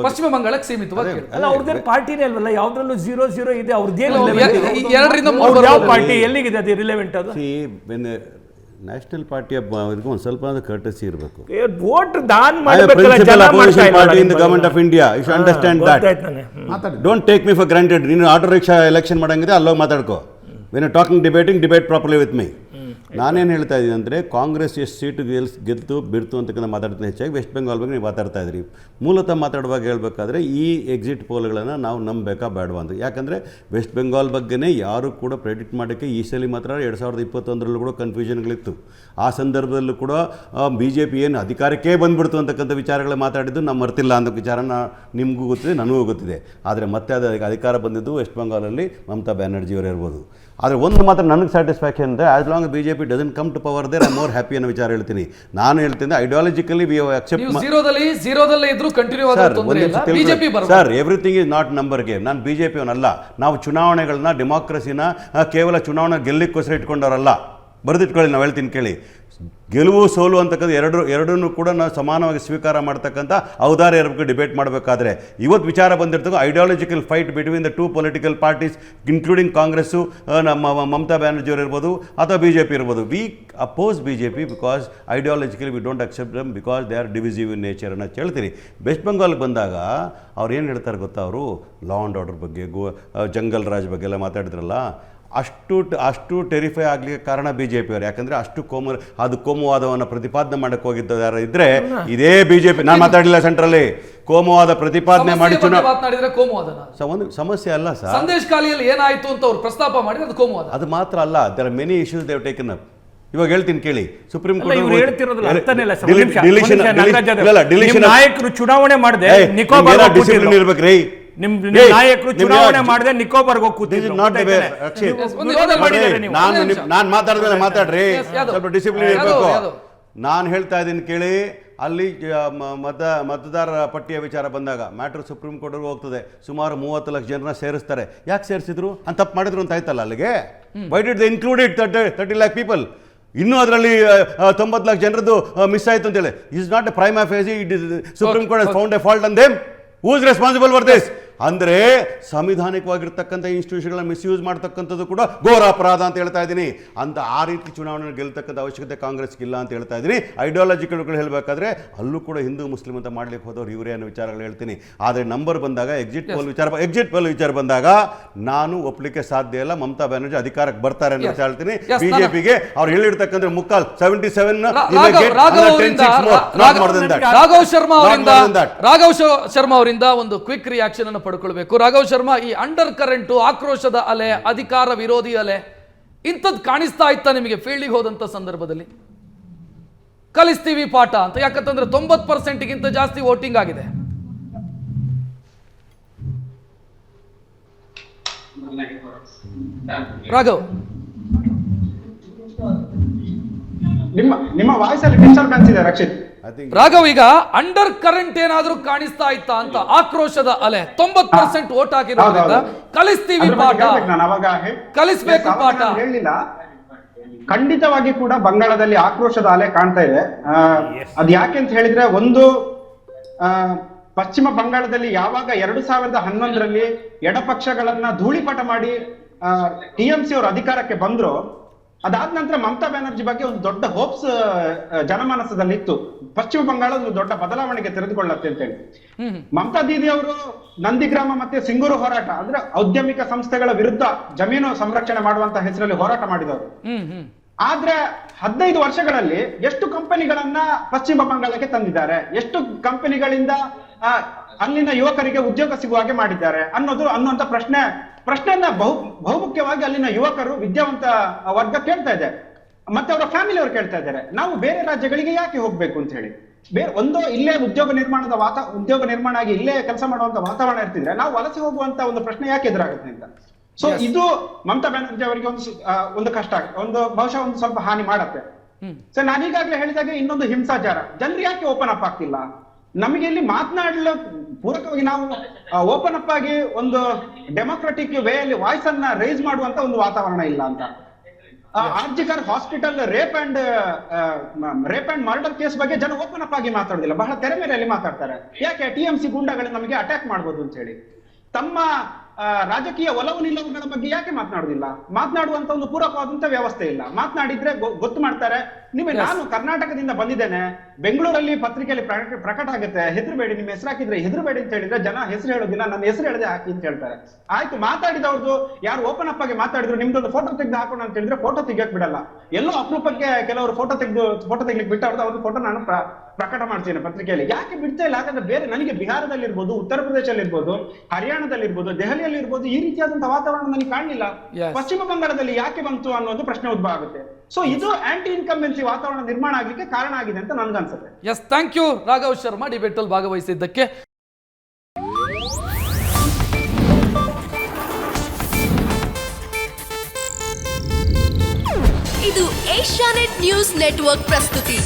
ಪಶ್ಚಿಮ ಬಂಗಾಳಕ್ಕೆ ಸೀಮಿತವಾಗಿ ಅಲ್ಲ, ಅವ್ರದ್ದೇನು ಪಾರ್ಟಿನೇ ಅಲ್ವಲ್ಲ, ಯಾವ್ದ್ರಲ್ಲೂ 0-0 ಇದೆ. ಅವ್ರದ್ದೇನು 2 ರಿಂದ 3 ಯಾವ ಪಾರ್ಟಿ ಎಲ್ಲಿಗಿದೆ ಅದು ರಿಲೆವೆಂಟ್? ಅದು ನ್ಯಾಷನಲ್ ಪಾರ್ಟಿಯ ಒಂದು ಸ್ವಲ್ಪ ಕರ್ಟಸಿ ಇರಬೇಕು. ವೋಟ್ ದಾನ್ ಮಾಡಬೇಕಲ್ಲ, ಜನ ಮಾಡ್ತಾ ಇಲ್ಲ. Party in the government of India, you should understand that. Don't take me for granted. ನೀನು ಆಟೋ ರಿಕ್ಷಾ ಎಲೆಕ್ಷನ್ ಮಾಡಂಗಿದೆ ಅಲ್ಲೋಗಿ ಮಾತಾಡ್ಕೋ. When you talking debate properly with me. ನಾನೇನು ಹೇಳ್ತಾ ಇದ್ದೀನಿ ಅಂದರೆ, ಕಾಂಗ್ರೆಸ್ ಎಷ್ಟು ಸೀಟು ಗೆಲ್ತು ಬಿಡ್ತು ಅಂತಕ್ಕಂಥ ಮಾತಾಡ್ತೀನಿ. ಹೆಚ್ಚಾಗಿ ವೆಸ್ಟ್ ಬೆಂಗಾಲ್ ಬಗ್ಗೆ ನೀವು ಮಾತಾಡ್ತಾ ಇದ್ರಿ. ಮೂಲತಃ ಮಾತಾಡುವಾಗ ಹೇಳಬೇಕಾದ್ರೆ ಈ ಎಕ್ಸಿಟ್ ಪೋಲ್ಗಳನ್ನು ನಾವು ನಂಬಬೇಕಾ ಬೇಡವಾ ಅಂತ. ಯಾಕಂದರೆ ವೆಸ್ಟ್ ಬೆಂಗಾಲ್ ಬಗ್ಗೆನೇ ಯಾರು ಕೂಡ ಪ್ರೆಡಿಕ್ಟ್ ಮಾಡೋಕ್ಕೆ ಈ ಸಲ ಮಾತ್ರ 2021ರಲ್ಲೂ ಕೂಡ ಕನ್ಫ್ಯೂಷನ್ಗಳಿತ್ತು. ಆ ಸಂದರ್ಭದಲ್ಲೂ ಕೂಡ BJP ಏನು ಅಧಿಕಾರಕ್ಕೆ ಬಂದುಬಿಡ್ತು ಅಂತಕ್ಕಂಥ ವಿಚಾರಗಳು ಮಾತಾಡಿದ್ದು ನಾವು ಮರ್ತಿಲ್ಲ ಅಂತ ವಿಚಾರನ ನಿಮಗೂ ಗೊತ್ತಿದೆ, ನನಗೂ ಗೊತ್ತಿದೆ. ಆದರೆ ಮತ್ತೆ ಅದು ಅಧಿಕಾರ ಬಂದಿದ್ದು ವೆಸ್ಟ್ ಬೆಂಗಾಲಲ್ಲಿ ಮಮತಾ ಬ್ಯಾನರ್ಜಿಯವರು ಇರ್ಬೋದು. ಆದರೆ ಒಂದು ಮಾತ್ರ ನನಗೆ ಸ್ಯಾಟಿಸ್ಫ್ಯಾಕ್ಷನ್ ಇದೆ, as long BJP doesn't come to power there I more happy ಅನ್ನೋ ವಿಚಾರ ಹೇಳ್ತೀನಿ. ನಾನು ಹೇಳ್ತೀನಿ ಐಡಿಯಾಲಜಿಕಲಿ ವಿ ಅಕ್ಸೆಪ್ಟ್. ಝೀರೋದಲ್ಲೇ ಇದ್ರೂ continue sir, everything is not number game. ನಾನು BJP ಅವನಲ್ಲ. ನಾವು ಚುನಾವಣೆಗಳನ್ನ, ಡೆಮಾಕ್ರಸಿನ ಕೇವಲ ಚುನಾವಣೆ ಗೆಲ್ಲಿಕ್ಕೋಸ್ಕರ ಇಟ್ಕೊಂಡವರಲ್ಲ. ಬರೆದಿಟ್ಕೊಳ್ಳಿ, ನಾವು ಹೇಳ್ತೀನಿ ಕೇಳಿ. ಗೆಲುವು ಸೋಲು ಅಂತಕ್ಕಂಥ ಎರಡನ್ನೂ ಕೂಡ ನಾವು ಸಮಾನವಾಗಿ ಸ್ವೀಕಾರ ಮಾಡ್ತಕ್ಕಂಥ ಔದಾರ್ಯ ಇರಬೇಕು ಡಿಬೇಟ್ ಮಾಡಬೇಕಾದ್ರೆ. ಇವತ್ತು ವಿಚಾರ ಬಂದಿರ್ತಕ್ಕಂಥ ideological fight between the 2 political parties including Congress, ನಮ್ಮ ಮಮತಾ ಬ್ಯಾನರ್ಜಿಯವರು ಇರ್ಬೋದು ಅಥವಾ BJP ಇರ್ಬೋದು. We oppose BJP because ideologically we don't accept them because they are divisive in nature ಅನ್ನೋ ಹೇಳ್ತೀನಿ. ವೆಸ್ಟ್ ಬೆಂಗಾಲ್ಗೆ ಬಂದಾಗ ಅವ್ರು ಏನು ಹೇಳ್ತಾರೆ ಗೊತ್ತಾ? ಅವರು ಲಾ ಆ್ಯಂಡ್ ಆರ್ಡರ್ ಬಗ್ಗೆ, ಜಂಗಲ್ ರಾಜ್ ಬಗ್ಗೆ ಎಲ್ಲ ಮಾತಾಡಿದ್ರಲ್ಲ, ಅಷ್ಟು ಟೆರಿಫೈ ಆಗಲಿಕ್ಕೆ ಕಾರಣ BJP ಅವರು. ಯಾಕಂದರೆ ಅಷ್ಟು ಕೋಮುವಾದವನ್ನು ಪ್ರತಿಪಾದನೆ ಮಾಡಕ್ಕೆ ಹೋಗಿದ್ದಾರೆ ಇದ್ದರೆ ಇದೇ BJP. ನಾನು ಮಾತಾಡಲಿಲ್ಲ ಸೆಂಟ್ರಲ್ಲಿ. ಕೋಮುವಾದ ಪ್ರತಿಪಾದನೆ ಮಾಡಿ ಒಂದು ಸಮಸ್ಯೆ ಅಲ್ಲ ಸರ್. ಸಂದೇಶ ಖಾಲಿಯಲ್ಲಿ ಏನಾಯಿತು ಅಂತ ಅವ್ರು ಪ್ರಸ್ತಾಪ ಮಾಡಿ ಅದು ಕೋಮುವಾದ. ಅದು ಮಾತ್ರ ಅಲ್ಲ, there are many issues they have taken up. ಇವಾಗ ಹೇಳ್ತೀನಿ ಕೇಳಿ. ಸುಪ್ರೀಂ ಕೋರ್ಟ್ ನಾಯಕರು ಚುನಾವಣೆ ಮಾಡದೆ ಡಿಸಿಪ್ಲಿನ್ ಇರ್ಬೇಕ್ರಿ. ನಾಯಕರು ಚುನಾವಣೆ ಮಾಡದೆ ನಿಕೋಬಾರ್ಗೆ ಹೋಗಿ ಕೂತಿದ್ರು. ನಾನು ಮಾತಾಡಿದ್ರೆ ಮಾತಾಡ್ರಿ, ಸ್ವಲ್ಪ ಡಿಸಿಪ್ಲಿನ್ ಇರಬೇಕು. ನಾನು ಹೇಳ್ತಾ ಇದ್ದೀನಿ ಕೇಳಿ. ಅಲ್ಲಿ ಮತದಾರರ ಪಟ್ಟಿಯ ವಿಚಾರ ಬಂದಾಗ ಮ್ಯಾಟ್ರ್ ಸುಪ್ರೀಂ ಕೋರ್ಟ್ಗೆ ಹೋಗ್ತದೆ. ಸುಮಾರು 30 ಲಕ್ಷ ಜನರನ್ನ ಸೇರಿಸ್ತಾರೆ. ಯಾಕೆ ಸೇರಿಸಿದ್ರು? ಅಂತ ತಪ್ಪು ಮಾಡಿದ್ರು ಅಂತ ಆಯ್ತಲ್ಲ ಅಲ್ಲಿಗೆ. Why did they included 30 lakh people? ಇನ್ನೂ ಅದರಲ್ಲಿ 90 ಲಕ್ಷ ಜನರದ್ದು ಮಿಸ್ ಆಯಿತು ಅಂತೇಳಿ. Is not A prime ಫೇಸಿ. It is supreme court has found A fault on them. Who is responsible for this? ಅಂದರೆ ಸಂವಿಧಾನಿಕವಾಗಿರ್ತಕ್ಕಂಥ ಇನ್ಸ್ಟಿಟ್ಯೂಷನ್ಗಳನ್ನ ಮಿಸ್ಯೂಸ್ ಮಾಡ್ತಕ್ಕಂಥದ್ದು ಕೂಡ ಘೋರ ಅಪರಾಧ ಅಂತ ಹೇಳ್ತಾ ಇದ್ದೀನಿ. ಅಂತ ಆ ರೀತಿ ಚುನಾವಣೆ ಗೆಲ್ತಕ್ಕಂಥ ಅವಶ್ಯಕತೆ ಕಾಂಗ್ರೆಸ್ಗಿಲ್ಲ ಅಂತ ಹೇಳ್ತಾ ಇದ್ದೀನಿ. ಐಡಿಯಾಲಜಿಕಲ್ಗಳು ಹೇಳಬೇಕಾದ್ರೆ ಅಲ್ಲೂ ಕೂಡ ಹಿಂದೂ ಮುಸ್ಲಿಂ ಅಂತ ಮಾಡ್ಲಿಕ್ಕೆ ಹೋದವ್ರು ಇವರೇ ಅನ್ನೋ ವಿಚಾರಗಳು ಹೇಳ್ತೀನಿ. ಆದರೆ ನಂಬರ್ ಬಂದಾಗ ಎಕ್ಸಿಟ್ ಪೋಲ್ ವಿಚಾರ ಬಂದಾಗ ನಾನು ಒಪ್ಪಲಿಕ್ಕೆ ಸಾಧ್ಯ ಇಲ್ಲ. ಮಮತಾ ಬ್ಯಾನರ್ಜಿ ಅಧಿಕಾರಕ್ಕೆ ಬರ್ತಾರೆ ಅಂತ ವಿಚಾರ ಹೇಳ್ತೀನಿ. BJPಗೆ ಅವ್ರು ಹೇಳಿರ್ತಕ್ಕಂಥ ಮುಕ್ಕಾಲ್ 77 ರಾಘವ್ ಶರ್ಮಾ ಅವರಿಂದ ಒಂದು ಕ್ವಿಕ್ ರಿಯಾಕ್ಷನ್ ಅನ್ನು ಪಡ್ಕೊಳ್ಬೇಕು. ರಾಘವ್ ಶರ್ಮಾ, ಈ ಅಂಡರ್ ಕರೆಂಟು, ಆಕ್ರೋಶದ ಅಲೆ, ಅಧಿಕಾರ ವಿರೋಧಿ ಅಲೆ ಇಂಥದ್ದು ಕಾಣಿಸ್ತಾ ಇತ್ತ ನಿಮಗೆ ಫೀಲ್ಡಿಗೆ ಹೋದಂತ ಸಂದರ್ಭದಲ್ಲಿ? ಕಲಿಸ್ತೀವಿ ಪಾಠ ಅಂತ. ಯಾಕಂತಂದ್ರೆ 90%ಗಿಂತ ಜಾಸ್ತಿ ವೋಟಿಂಗ್ ಆಗಿದೆ. ರಾಘವ್, ನಿಮ್ಮ ವಾಯ್ಸ್ ಅಲ್ಲಿ ಡಿಸ್ಟರ್ಬೆನ್ಸ್ ಇದೆ ರಕ್ಷಿತ್. ರಾಘವ್, ಈಗ ಅಂಡರ್ ಕರೆಂಟ್ ಏನಾದ್ರೂ ಕಾಣಿಸ್ತಾ ಇತ್ತ ಅಂತ? ಆಕ್ರೋಶದ ಅಲೆ 90% ವೋಟ್ ಆಗಿರೋದ್ರಿಂದ ಕಲಿಸ್ತೀವಿ ಪಾಠ, ಕಲಿಸ್ಬೇಕು ಪಾಠ ಹೇಳಿಲ್ಲ. ಖಂಡಿತವಾಗಿ ಕೂಡ ಬಂಗಾಳದಲ್ಲಿ ಆಕ್ರೋಶದ ಅಲೆ ಕಾಣ್ತಾ ಇದೆ. ಅದ್ ಯಾಕೆ ಅಂತ ಹೇಳಿದ್ರೆ, ಒಂದು ಪಶ್ಚಿಮ ಬಂಗಾಳದಲ್ಲಿ ಯಾವಾಗ 2011ರಲ್ಲಿ ಎಡಪಕ್ಷಗಳನ್ನ ಧೂಳಿಪಟ ಮಾಡಿ TMC ಅವರು ಅಧಿಕಾರಕ್ಕೆ ಬಂದ್ರು, ಅದಾದ ನಂತರ ಮಮತಾ ಬ್ಯಾನರ್ಜಿ ಬಗ್ಗೆ ಒಂದು ದೊಡ್ಡ ಹೋಪ್ಸ್ ಜನಮಾನಸದಲ್ಲಿ ಇತ್ತು. ಪಶ್ಚಿಮ ಬಂಗಾಳ ಒಂದು ದೊಡ್ಡ ಬದಲಾವಣೆಗೆ ತೆರೆದುಕೊಳ್ಳುತ್ತೆ ಅಂತ ಹೇಳಿ. ಮಮತಾ ದೀದಿ ಅವರು ನಂದಿಗ್ರಾಮ ಮತ್ತೆ ಸಿಂಗೂರು ಹೋರಾಟ, ಅಂದ್ರೆ ಔದ್ಯಮಿಕ ಸಂಸ್ಥೆಗಳ ವಿರುದ್ಧ ಜಮೀನು ಸಂರಕ್ಷಣೆ ಮಾಡುವಂತ ಹೆಸರಲ್ಲಿ ಹೋರಾಟ ಮಾಡಿದವರು. ಆದ್ರೆ 15 ವರ್ಷಗಳಲ್ಲಿ ಎಷ್ಟು ಕಂಪನಿಗಳನ್ನ ಪಶ್ಚಿಮ ಬಂಗಾಳಕ್ಕೆ ತಂದಿದ್ದಾರೆ, ಎಷ್ಟು ಕಂಪನಿಗಳಿಂದ ಅಲ್ಲಿನ ಯುವಕರಿಗೆ ಉದ್ಯೋಗ ಸಿಗುವ ಹಾಗೆ ಮಾಡಿದ್ದಾರೆ ಅನ್ನುವಂತ ಪ್ರಶ್ನೆಯನ್ನ ಬಹುಮುಖ್ಯವಾಗಿ ಅಲ್ಲಿನ ಯುವಕರು, ವಿದ್ಯಾವಂತ ವರ್ಗ ಕೇಳ್ತಾ ಇದೆ. ಮತ್ತೆ ಅವರ ಫ್ಯಾಮಿಲಿ ಅವರು ಕೇಳ್ತಾ ಇದ್ದಾರೆ, ನಾವು ಬೇರೆ ರಾಜ್ಯಗಳಿಗೆ ಯಾಕೆ ಹೋಗ್ಬೇಕು ಅಂತ ಹೇಳಿ. ಒಂದು ಇಲ್ಲೇ ಉದ್ಯೋಗ ನಿರ್ಮಾಣ ಆಗಿ ಇಲ್ಲೇ ಕೆಲಸ ಮಾಡುವಂತ ವಾತಾವರಣ ಇರ್ತಿದ್ರೆ ನಾವು ವಲಸೆ ಹೋಗುವಂತ ಒಂದು ಪ್ರಶ್ನೆ ಯಾಕೆ ಎದುರಾಗುತ್ತೆ ಅಂತ. ಸೊ ಇದು ಮಮತಾ ಬ್ಯಾನರ್ಜಿ ಅವರಿಗೆ ಒಂದು ಕಷ್ಟ, ಬಹುಶಃ ಒಂದು ಸ್ವಲ್ಪ ಹಾನಿ ಮಾಡತ್ತೆ. ಸೊ ನಾನೀಗಾಗಲೇ ಹೇಳಿದಾಗೆ ಇನ್ನೊಂದು ಹಿಂಸಾಚಾರ, ಜನರು ಯಾಕೆ ಓಪನ್ ಅಪ್ ಆಗ್ತಿಲ್ಲ? ನಮಗೆ ಇಲ್ಲಿ ಮಾತನಾಡಲು ಪೂರಕವಾಗಿ ನಾವು ಓಪನ್ ಅಪ್ ಆಗಿ ಒಂದು ಡೆಮೋಕ್ರೆಟಿಕ್ ವೇ ಅಲ್ಲಿ ವಾಯ್ಸ್ ಅನ್ನ ರೈಸ್ ಮಾಡುವಂತ ಒಂದು ವಾತಾವರಣ ಇಲ್ಲ ಅಂತ. RG Kar hospital rape and murder case ಬಗ್ಗೆ ಜನ ಓಪನ್ ಅಪ್ ಆಗಿ ಮಾತಾಡೋದಿಲ್ಲ, ಬಹಳ ತೆರೆಮೆರೆಯಲ್ಲಿ ಮಾತಾಡ್ತಾರೆ. ಯಾಕೆ? ಟಿಎಂಸಿ ಗೂಂಡಾಗಳು ನಮಗೆ ಅಟ್ಯಾಕ್ ಮಾಡ್ಬೋದು ಅಂತ ಹೇಳಿ. ತಮ್ಮ ರಾಜಕೀಯ ಒಲವು ನಿಲುವುಗಳ ಬಗ್ಗೆ ಯಾಕೆ ಮಾತನಾಡುದಿಲ್ಲ? ಮಾತನಾಡುವಂತ ಒಂದು ಪೂರಕವಾದಂತ ವ್ಯವಸ್ಥೆ ಇಲ್ಲ. ಮಾತನಾಡಿದ್ರೆ ಗೊತ್ತು ಮಾಡ್ತಾರೆ. ನಾನು ಕರ್ನಾಟಕದಿಂದ ಬಂದಿದ್ದೇನೆ, ಬೆಂಗಳೂರಲ್ಲಿ ಪತ್ರಿಕೆಯಲ್ಲಿ ಪ್ರಕಟ ಆಗುತ್ತೆ, ಹೆದರ್ಬೇಡಿ, ನಿಮ್ಮ ಹೆಸರು ಹಾಕಿದ್ರೆ ಹೆದರ್ಬೇಡಿ ಅಂತ ಹೇಳಿದ್ರೆ ಜನ ಹೆಸರು ಹೇಳೋದಿಲ್ಲ, ನನ್ನ ಹೆಸರು ಹೇಳದೆ ಹಾಕಿ ಅಂತ ಹೇಳ್ತಾರೆ. ಆಯ್ತು, ಮಾತಾಡಿದವ್ರದ್ದು ಯಾರು ಓಪನ್ ಅಪ್ ಆಗಿ ಮಾತಾಡಿದ್ರು, ನಿಮ್ದೊಂದು ಫೋಟೋ ತೆಗೆದು ಹಾಕೋಣ ಅಂತ ಹೇಳಿದ್ರೆ ಫೋಟೋ ತೆಗಿಯಕ್ ಬಿಡಲ್ಲ. ಎಲ್ಲೋ ಅಪರೂಪಕ್ಕೆ ಕೆಲವರು ಫೋಟೋ ತೆಗಿಲಿಕ್ಕೆ ಬಿಟ್ಟವ್ರದ್ದು ಅವ್ರದ್ದು ಫೋಟೋ ನಾನು ಪ್ರಕಟ ಮಾಡ್ತೀನಿ ಪತ್ರಿಕೆಯಲ್ಲಿ. ಯಾಕೆ ಬಿಡ್ತಾ ಇಲ್ಲ? ಯಾಕಂದ್ರೆ ಬೇರೆ ನನಗೆ ಬಿಹಾರದಲ್ಲಿರ್ಬೋದು, ಉತ್ತರ ಪ್ರದೇಶದಲ್ಲಿರ್ಬೋದು, ಹರಿಯಾಣದಲ್ಲಿರ್ಬೋದು, ದೆಹಲಿಯಲ್ಲಿರ್ಬೋದು ಈ ರೀತಿಯಾದಂತಹ ವಾತಾವರಣ ನನಗೆ ಕಾಣಲಿಲ್ಲ. ಪಶ್ಚಿಮ ಬಂಗಾಳದಲ್ಲಿ ಯಾಕೆ ಬಂತು ಅನ್ನೋದು ಪ್ರಶ್ನೆ ಉದ್ಭವ ಆಗುತ್ತೆ. ಸೊ ಇದು ಆಂಟಿ ಇನ್ಕಂಬೆನ್ಸಿ ವಾತಾವರಣ ನಿರ್ಮಾಣ ಆಗ್ಲಿಕ್ಕೆ ಕಾರಣ ಆಗಿದೆ ಅಂತ ನನ್ಗನ್ಸುತ್ತೆ. Yes, thank you Raghav Sharma debate ಅಲ್ಲಿ ಭಾಗವಹಿಸಿದ್ದಕ್ಕೆ. ಇದು ಏಷ್ಯಾನೆಟ್ ನ್ಯೂಸ್ ನೆಟ್ವರ್ಕ್ ಪ್ರಸ್ತುತಿ.